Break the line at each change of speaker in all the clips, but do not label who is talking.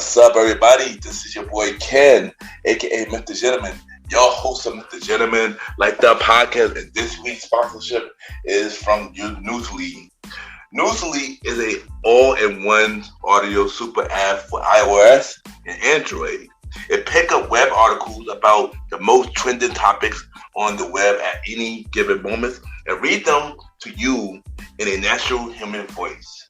What's up, everybody? This is your boy Ken, aka MrGentleman, your host of MrGentleman Like That podcast, and this week's sponsorship is from Newsly. Newsly is a all-in-one audio super app for iOS and Android. It picks up web articles about the most trending topics on the web at any given moment and read them to you in a natural human voice.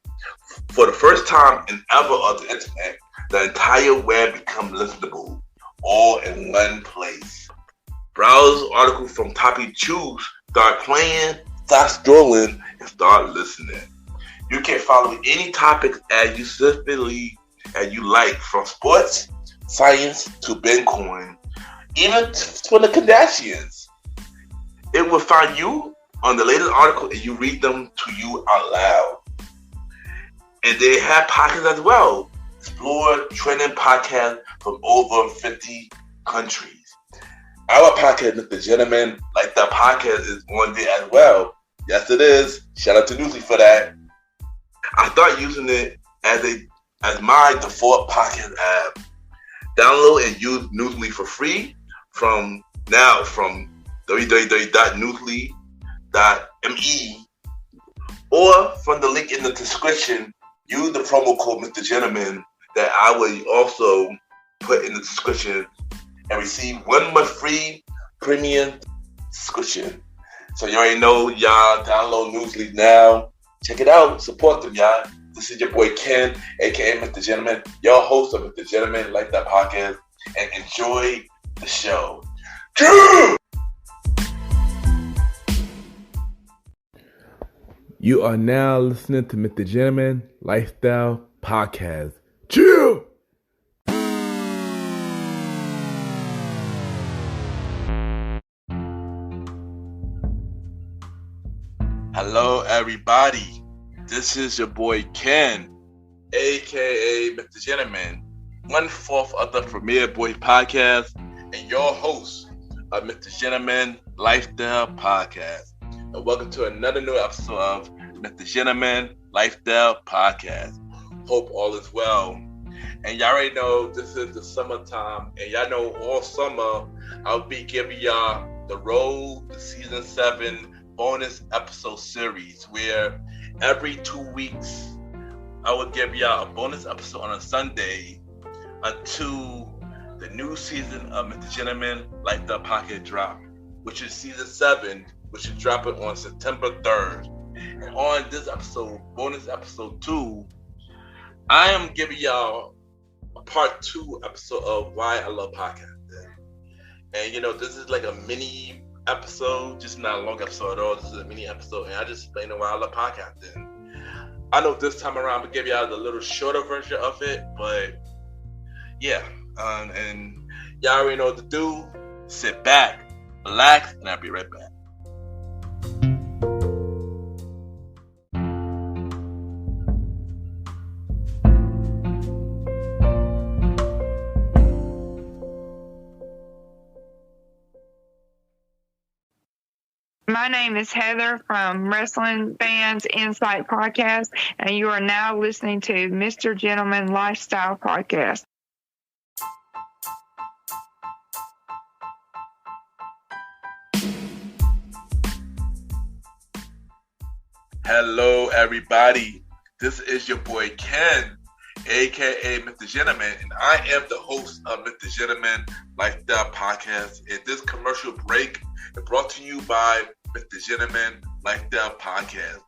For the first time in ever on the internet, the entire web becomes listenable, all in one place. Browse articles from topic you choose, start playing, start scrolling, and start listening. You can follow any topic as you specifically as you like, from sports, science to Bitcoin, even for the Kardashians. It will find you on the latest article and you read them to you out loud. And they have podcasts as well. Explore trending podcasts from over 50 countries. Our podcast, MrGentleman Like That podcast, is on there as well. Yes, it is. Shout out to Newsly for that. I started using it as my default podcast app. Download and use Newsly for free from www.newsly.me or from the link in the description. Use the promo code MrGentleman that I will also put in the description and receive 1 month free premium subscription. So you already know, y'all, download Newsly now. Check it out. Support them, y'all. This is your boy Ken, aka MrGentleman, your host of MrGentleman Like That podcast, and enjoy the show.
You are now listening to MrGentleman Lifestyle Podcast. Chill!
Hello, everybody. This is your boy Ken, aka MrGentleman, 1/4 of the Premier Boy podcast, and your host of MrGentleman Lifestyle Podcast. And welcome to another new episode of MrGentleman Lifestyle Podcast. Hope all is well. And y'all already know this is the summertime, and y'all know all summer I'll be giving y'all the Road to Season 7 bonus episode series, where every 2 weeks I will give y'all a bonus episode on a Sunday until the new season of MrGentleman Like That Podcast drop, which is Season 7, which is dropping on September 3rd. And on this episode, bonus episode 2, I am giving y'all a part 2 episode of why I love podcasting. And this is like a mini episode, just not a long episode at all. This is a mini episode, and I just explain why I love podcasting. I know this time around I'm gonna give y'all the little shorter version of it, but yeah, and y'all already know what to do. Sit back, relax, and I'll be right back.
My name is Heather from Wrestling Fans Insight Podcast, and you are now listening to MrGentleman Lifestyle Podcast.
Hello, everybody. This is your boy Ken, aka MrGentleman, and I am the host of MrGentleman Lifestyle Podcast. And this commercial break is brought to you by MrGentleman Lifestyle Podcast.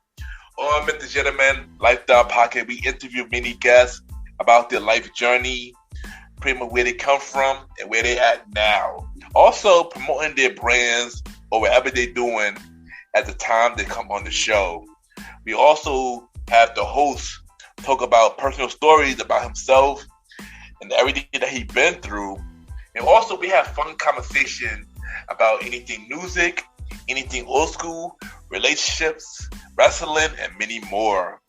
On MrGentleman Lifestyle Podcast, we interview many guests about their life journey, pretty much where they come from and where they at now. Also promoting their brands or whatever they're doing at the time they come on the show. We also have the host talk about personal stories about himself and everything that he's been through. And also we have fun conversation about anything music, anything old school, relationships, wrestling, and many more.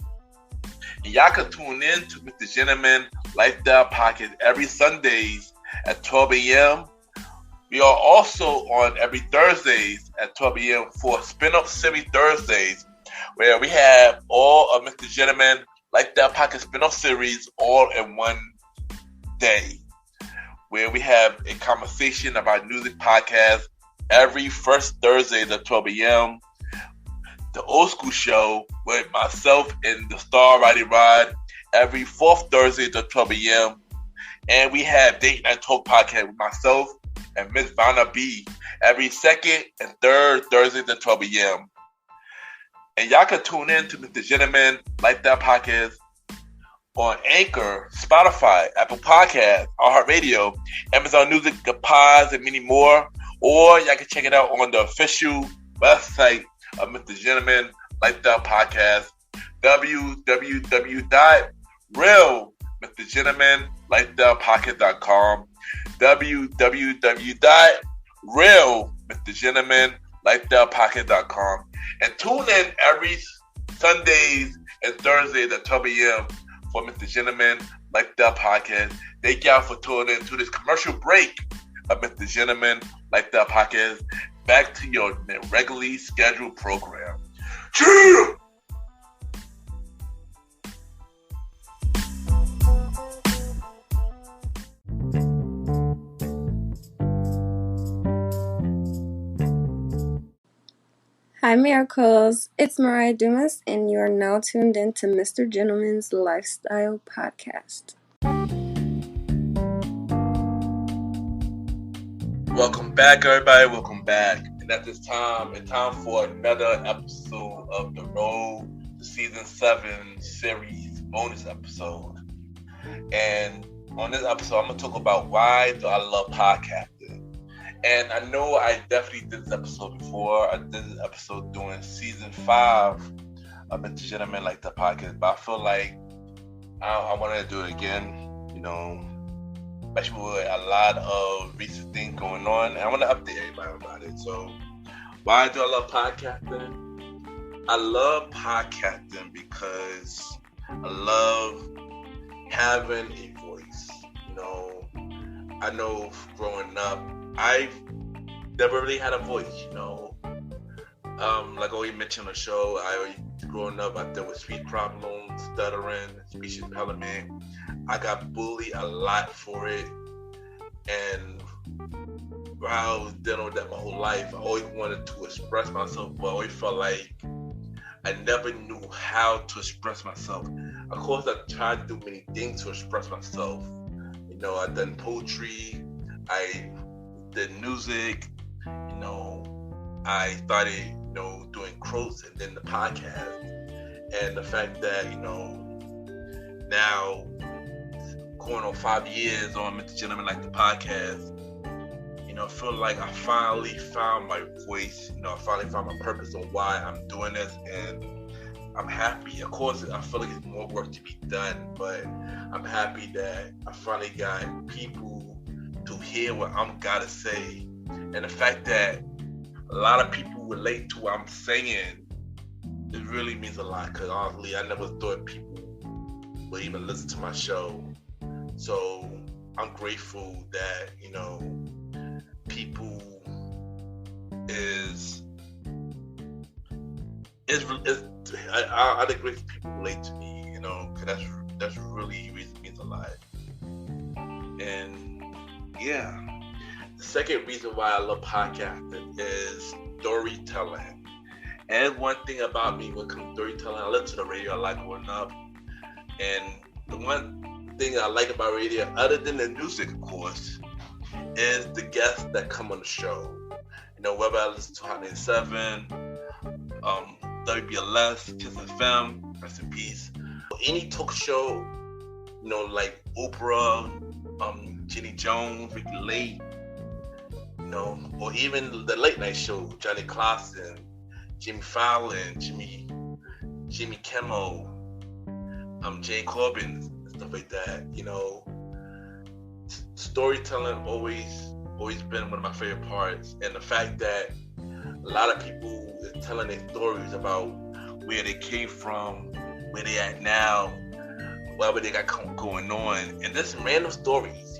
And y'all can tune in to MrGentleman Lifestyle Podcast every Sundays at 12 a.m. We are also on every Thursdays at 12 a.m. for Spinoff Series Thursdays, where we have all of MrGentleman Lifestyle Podcast Spinoff series all in one Day, where we have a conversation about music podcast every first Thursday at 12 a.m. The Old School Show with myself and the Star Roddy Rod every fourth Thursday at 12 a.m. And we have Date Night Talk podcast with myself and Miss Vanna B every second and third Thursday at 12 a.m. And y'all can tune in to Mr. Gentleman Like That podcast on Anchor, Spotify, Apple Podcasts, iHeartRadio, Amazon Music, The Pods, and many more. Or y'all can check it out on the official website of Mr. Gentleman Like That podcast, www.realmrgentlemanlikethatpodcast.com, www.realmrgentlemanlikethatpodcast.com, and tune in every Sundays and Thursdays at 12 a.m. for Mr. Gentleman Like That podcast. Thank y'all for tuning in to this commercial break of Mr. Gentleman Like That podcast. Back to your regularly scheduled program. Cheer!
Hi, Miracles. It's Mariah Dumas, and you are now tuned in to Mr. Gentleman's Lifestyle Podcast.
Welcome back, everybody. Welcome back. And at this time, it's time for another episode of The Road to Season 7 series bonus episode. And on this episode, I'm going to talk about why do I love podcasting. And I know I definitely did this episode before. I did this episode during Season 5 of Mr. Gentleman Like the podcast. But I feel like I want to do it again, especially with a lot of recent things going on. And I want to update everybody about it. So, why do I love podcasting? I love podcasting because I love having a voice. I know growing up, I've never really had a voice, like I always mentioned on the show, growing up, I dealt with speech problems, stuttering, speech impediment. I got bullied a lot for it, and while I was dealing with that my whole life, I always wanted to express myself, but I always felt like I never knew how to express myself. Of course, I tried to do many things to express myself. I done poetry, I did music, I started, doing quotes and then the podcast. And the fact that, now going on 5 years on Mr. Gentleman Like the podcast, I feel like I finally found my voice, I finally found my purpose on why I'm doing this, and I'm happy. Of course, I feel like it's more work to be done, but I'm happy that I finally got people to hear what I'm gotta say. And the fact that a lot of people relate to what I'm saying, it really means a lot, because honestly, I never thought people would even listen to my show. So I'm grateful that, people I think grateful people relate to me, because that's really means a lot. And yeah, the second reason why I love podcasting is storytelling. And one thing about me when it comes to storytelling, I listen to the radio a lot growing up. And the one thing I like about radio, other than the music, of course, is the guests that come on the show. Whether I listen to Hot 97, WBLS, Kiss FM, rest in peace. Any talk show, like Oprah, Jenny Jones, Ricky Lake, or even the late night show, Johnny Clausen, Jimmy Fallon, Jimmy Kimmel, Jay Corbin, and stuff like that. Storytelling always been one of my favorite parts, and the fact that a lot of people are telling their stories about where they came from, where they at now, whatever they got going on, and just random stories,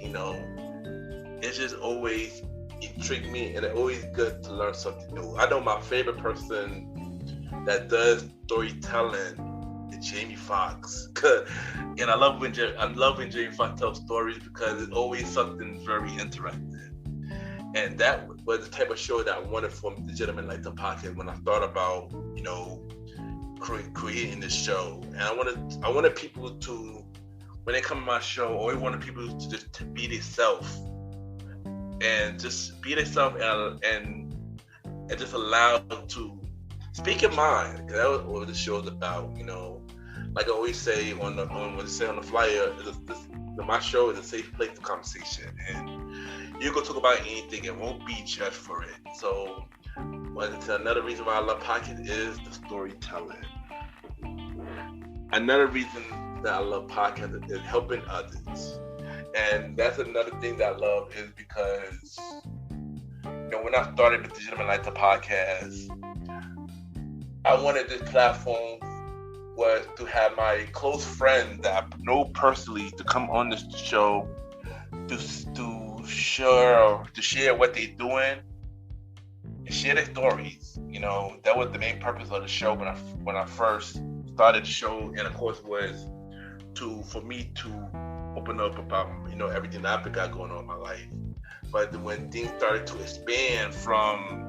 it's just always intrigued me, and it's always good to learn something new. I know my favorite person that does storytelling and Jamie Foxx. And I love when Jamie Foxx tells stories because it's always something very interesting. And that was the type of show that I wanted for the Gentleman Like the Podcast when I thought about, creating this show. And I wanted people to, when they come to my show, I always wanted people to just to be themselves and just be themselves and just allow them to speak your mind. Because that was what the show is about. Like I always say on the flyer, my show is a safe place for conversation, and you can talk about anything and won't be judged for it. So, another reason why I love podcasts is the storytelling. Another reason that I love podcasts is helping others, and that's another thing that I love is because when I started with the Gentleman Like the Podcast, I wanted this platform was to have my close friends that I know personally to come on this show to share what they're doing and share their stories. That was the main purpose of the show when I first started the show, and of course was for me to open up about everything that I've got going on in my life. But when things started to expand from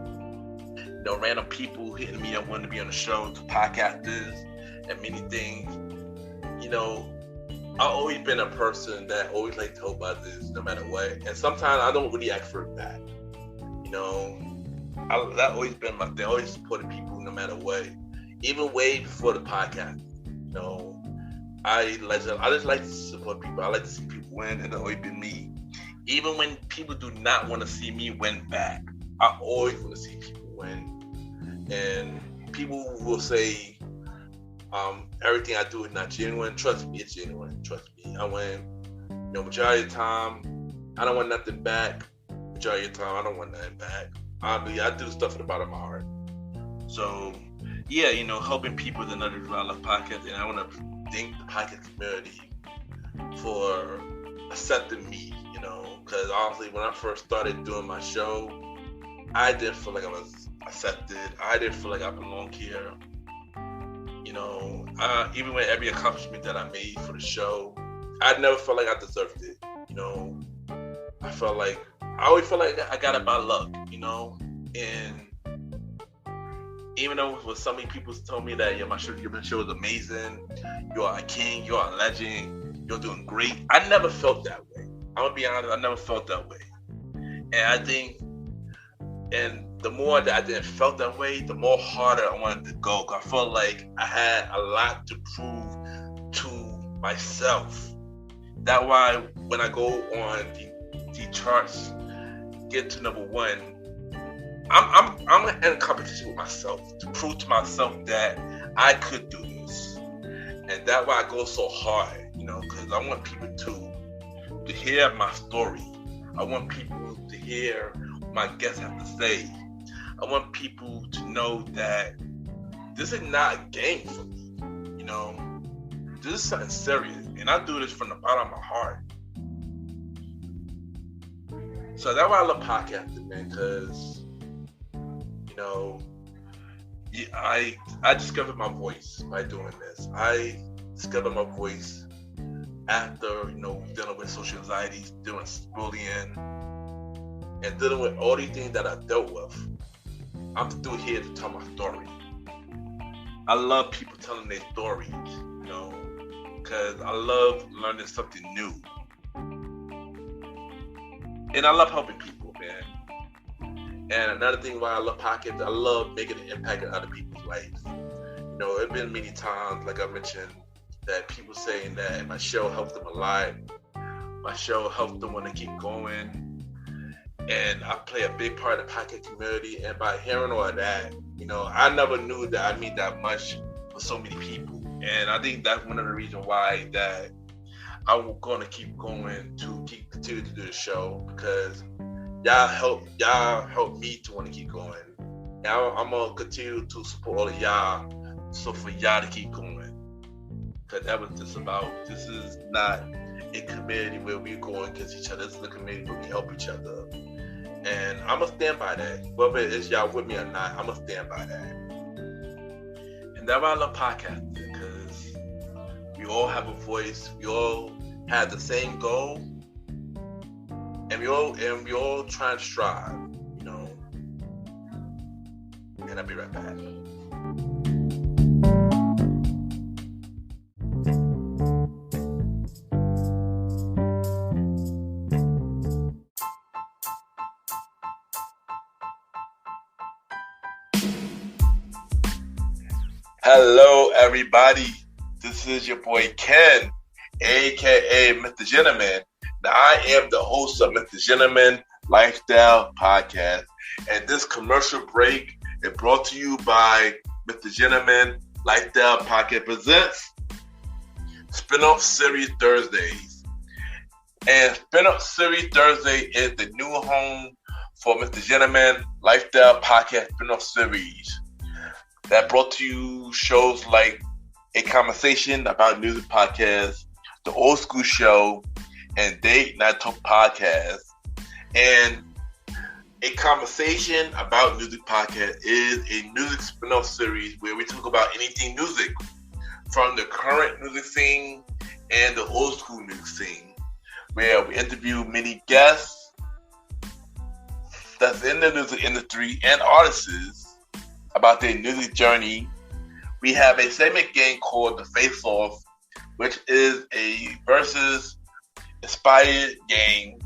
random people hitting me up wanting to be on the show to podcasters and many things, I've always been a person that always like to help others no matter what. And sometimes I don't really ask for it back. That always been my thing. I always supported people no matter what. Even way before the podcast. I just like to support people. I like to see people win, and it's always been me. Even when people do not want to see me win back, I always want to see people win. And people will say, everything I do is not genuine. Trust me, it's genuine. Trust me. I win. Majority of the time, I don't want nothing back. Majority of the time, I don't want nothing back. I do stuff from the bottom of my heart. So, yeah, helping people is another reason I love podcasts, and I want to thank the podcast community for accepting me. Because honestly, when I first started doing my show, I didn't feel like I was accepted. I didn't feel like I belonged here. Even with every accomplishment that I made for the show, I never felt like I deserved it. I always felt like I got it by luck, and even though with so many people told me that your show is amazing, you are a king, you are a legend, you're doing great, I never felt that way. I'm gonna be honest, I never felt that way. And I think, and the more that I didn't felt that way, the more harder I wanted to go. I felt like I had a lot to prove to myself. That's why when I go on the charts, get to number one, I'm in competition with myself to prove to myself that I could do this. And that's why I go so hard, because I want people to hear my story. I want people to hear what my guests have to say. I want people to know that this is not a game for me. This is something serious, and I do this from the bottom of my heart. So that's why I love podcasting, man, because I discovered my voice by doing this. I discovered my voice after dealing with social anxieties, dealing with bullying, and dealing with all these things that I dealt with. I'm still here to tell my story. I love people telling their stories, because I love learning something new. And I love helping people, man. And another thing why I love podcasts, I love making an impact in other people's lives. It's been many times, like I mentioned, that people saying that my show helped them a lot. My show helped them want to keep going. And I play a big part of the podcast community. And by hearing all of that, I never knew that I mean that much for so many people. And I think that's one of the reasons why that I'm going to keep going to continue to do the show, because y'all help me to want to keep going. And I'm going to continue to support all of y'all, so for y'all to keep going. Because that was just about, this is not a community where we're going against each other. This is a community where we help each other. And I'm going to stand by that. Whether it's y'all with me or not, I'm going to stand by that. And that's why I love podcasting, because all have a voice. We all have the same goal, and we all try and strive. And I'll be right back. Hello, everybody. This is your boy Ken, aka MrGentleman. Now, I am the host of MrGentleman Lifestyle Podcast, and this commercial break is brought to you by MrGentleman Lifestyle Podcast presents Spinoff Series Thursdays. And Spinoff Series Thursday is the new home for MrGentleman Lifestyle Podcast Spinoff Series. That brought to you shows like A Conversation About Music Podcast, The Old School Show, and Date Night Talk Podcast. And A Conversation About Music Podcast is a music spin-off series where we talk about anything music, from the current music scene and the old school music scene, where we interview many guests that's in the music industry and artists about their music journey. We have a segment game called The Face Off, which is a versus inspired game.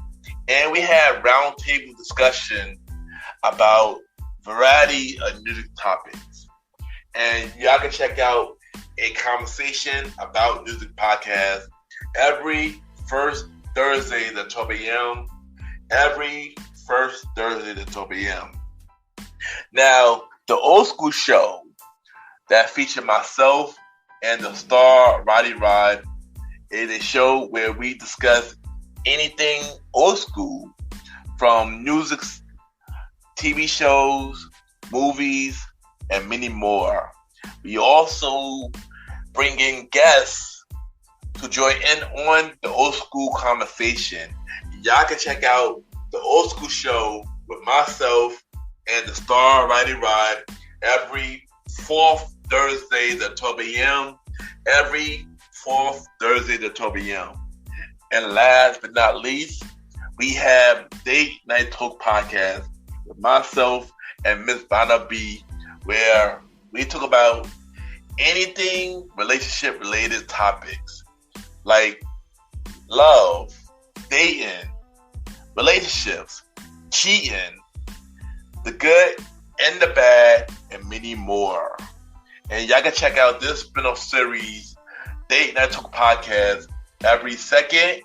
And we have roundtable discussion about variety of music topics. And y'all can check out A Conversation About Music Podcast every first Thursday at 12 a.m. Every first Thursday at 12 a.m. Now, the Old School Show that featured myself and the star Roddy Rod is a show where we discuss anything old school, from music, TV shows, movies, and many more. We also bring in guests to join in on the old school conversation. Y'all can check out the Old School Show with myself and the star Roddy Rod every fourth Thursday at 12 a.m. Every fourth Thursday at 12 a.m. And last but not least, we have Date Night Talk Podcast with myself and Miss Vanna B, where we talk about anything relationship related topics like love, dating, relationships, cheating, the good and the bad, and many more. And y'all can check out this spin-off series, Date Night Talk Podcast, every second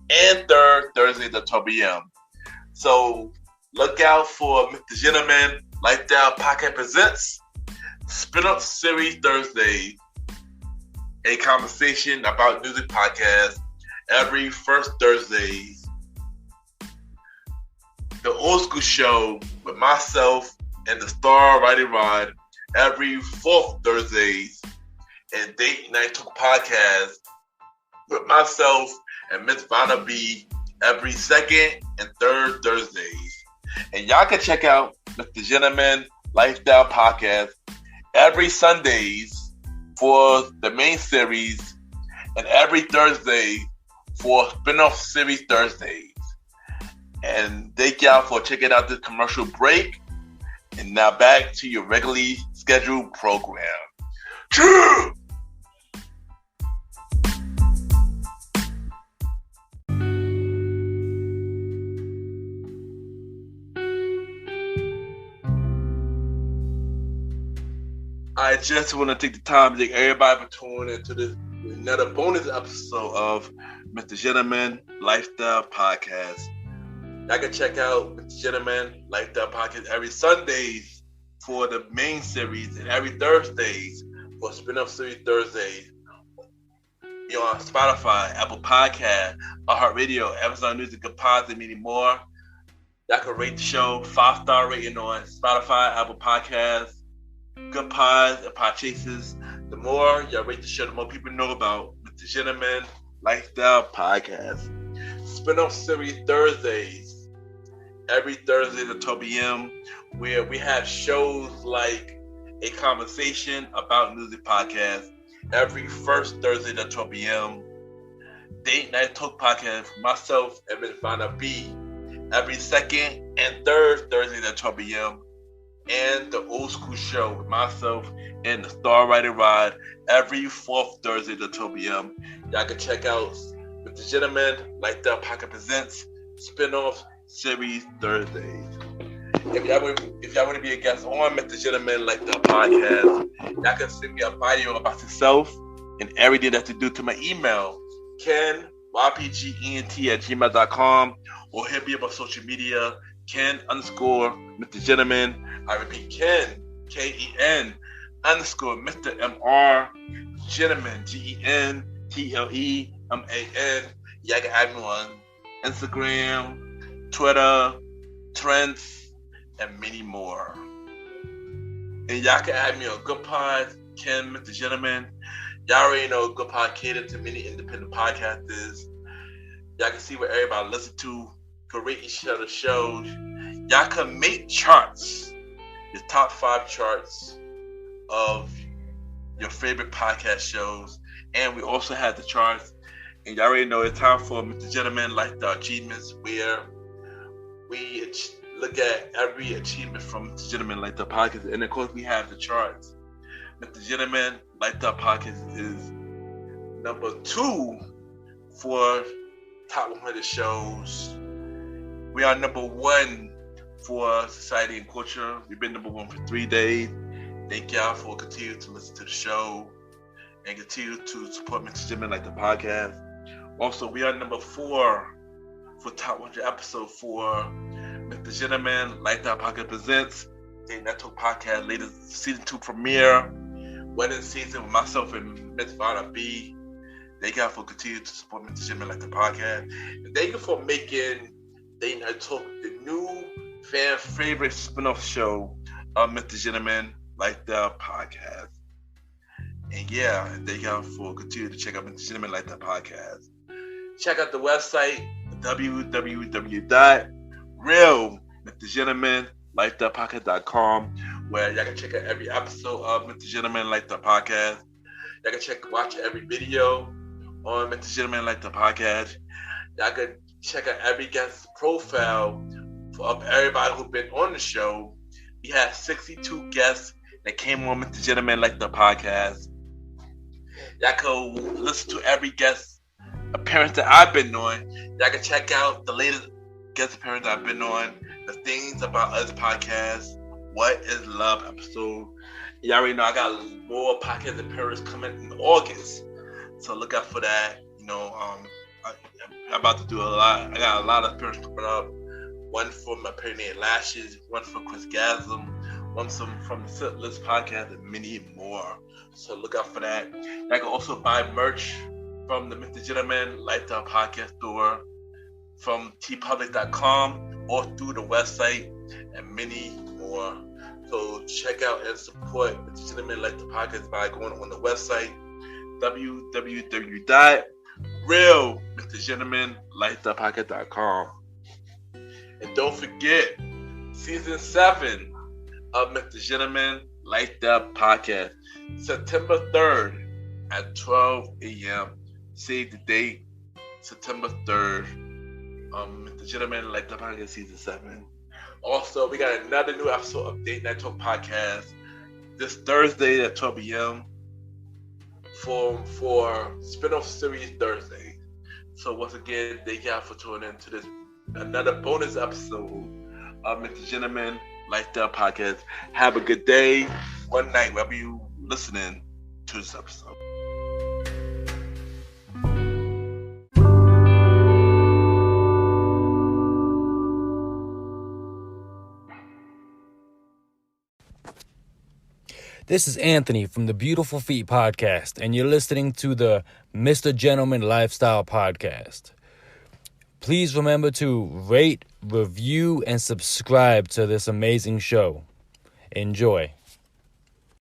and third Thursday at 12 p.m. So look out for MrGentleman Lifestyle Podcast presents Spin-off Series Thursday, A Conversation About Music Podcast every first Thursdays. The Old School Show with myself and the star Roddy Rod every fourth Thursdays, and Date Night Talk Podcast with myself and Miss Vanna B every second and third Thursdays. And y'all can check out MrGentleman Lifestyle Podcast every Sundays for the main series and every Thursday for spin-off series Thursdays. And thank y'all for checking out this commercial break. And now back to your regularly scheduled program. True! I just want to take the time to thank everybody for tuning into this another bonus episode of MrGentleman Lifestyle Podcast. Y'all can check out MrGentleman Lifestyle Podcast every Sundays for the main series and every Thursdays for spin-off series Thursdays. You're on Spotify, Apple Podcast, iHeartRadio, Amazon Music, Good Pods, and many more. Y'all can rate the show 5-star rating on Spotify, Apple Podcasts, Good Pods, and Podchasers. The more y'all rate the show, the more people know about MrGentleman Lifestyle Podcast. Spin-off series Thursdays, every Thursday at 12 p.m., where we have shows like A Conversation About Music Podcast every first Thursday at 12 p.m. Date Night Talk Podcast with myself and Ms. Vanna B. Every second and third Thursday at 12 p.m. And the Old School Show with myself and the Star Rider Ride every fourth Thursday at 12 p.m. Y'all can check out MrGentleman, Like That Pocket Presents, Spinoff Series Thursdays. If y'all want to be a guest on MrGentleman, Like That Podcast, y'all can send me a bio about yourself and everything that you do to my email, KenYPGENT@gmail.com, or hit me up on social media, Ken_MrGentleman. I repeat, Ken, KEN _Mr. MR Gentleman, GENTLEMAN. Y'all can add me on Instagram, Twitter, Trends, and many more. And y'all can add me on Good Pod, Ken, Mr. Gentleman. Y'all already know Good Pod catered to many independent podcasters. Y'all can see what everybody listen to, can rate each other's shows. Y'all can make charts, your top 5 charts of your favorite podcast shows. And we also have the charts. And y'all already know it's time for MrGentleman, Like the Achievements, where we look at every achievement from MrGentleman, Like the Podcast. And of course, we have the charts. MrGentleman, Like the Podcast is number 2 for top 100 shows. We are number 1 for Society and Culture. We've been number 1 for 3 days. Thank y'all for continuing to listen to the show and continue to support MrGentleman, Like the Podcast. Also, we are number 4 for top 100 episode for MrGentleman, Like That Podcast Presents, the Network Podcast latest season 2 premiere, wedding season with myself and Ms. Vanna B. Thank y'all for continuing to support MrGentleman, Like the Podcast. And thank you for making Date Night Talk the new fan favorite spin-off show of MrGentleman, Like the Podcast. And yeah, thank y'all for continuing to check out MrGentleman, Like the Podcast. Check out the website, www.realmrgentlemanlikethepodcast.com, where y'all can check out every episode of MrGentleman, Like the Podcast. Y'all can watch every video on MrGentleman, Like the Podcast. Y'all can check out every guest profile of everybody who's been on the show. We had 62 guests that came on MrGentleman, Like the Podcast. Y'all can listen to every guest appearance that I've been on. Y'all can check out the latest guest appearance I've been on, the Things About Us podcast, What is Love episode. Y'all already know I got more podcast appearances coming in August, so look out for that. You know, I'm about to do a lot. I got a lot of appearances coming up. One from my Perineal Lashes, one from Chris Gasm, one from the Sitless podcast, and many more. So look out for that. Y'all can also buy merch from the MrGentleman Lifestyle Podcast store from tpublic.com or through the website, and many more. So check out and support MrGentleman Lifestyle Podcast by going on the website www.realmrgentlemanlifestylepodcast.com. And don't forget, season 7 of MrGentleman Lifestyle Podcast, September 3rd at 12 a.m. Save the date, September 3rd. MrGentleman Lifestyle Podcast season 7. Also, we got another new episode of Date Night Talk Podcast this Thursday at 12 p.m. for Spinoff Series Thursday. So once again, thank y'all for tuning in to this another bonus episode of MrGentleman Lifestyle Podcast. Have a good day, one night, wherever you listening to this episode.
This is Anthony from the Beautiful Feet Podcast, and you're listening to the MrGentleman Lifestyle Podcast. Please remember to rate, review, and subscribe to this amazing show. Enjoy.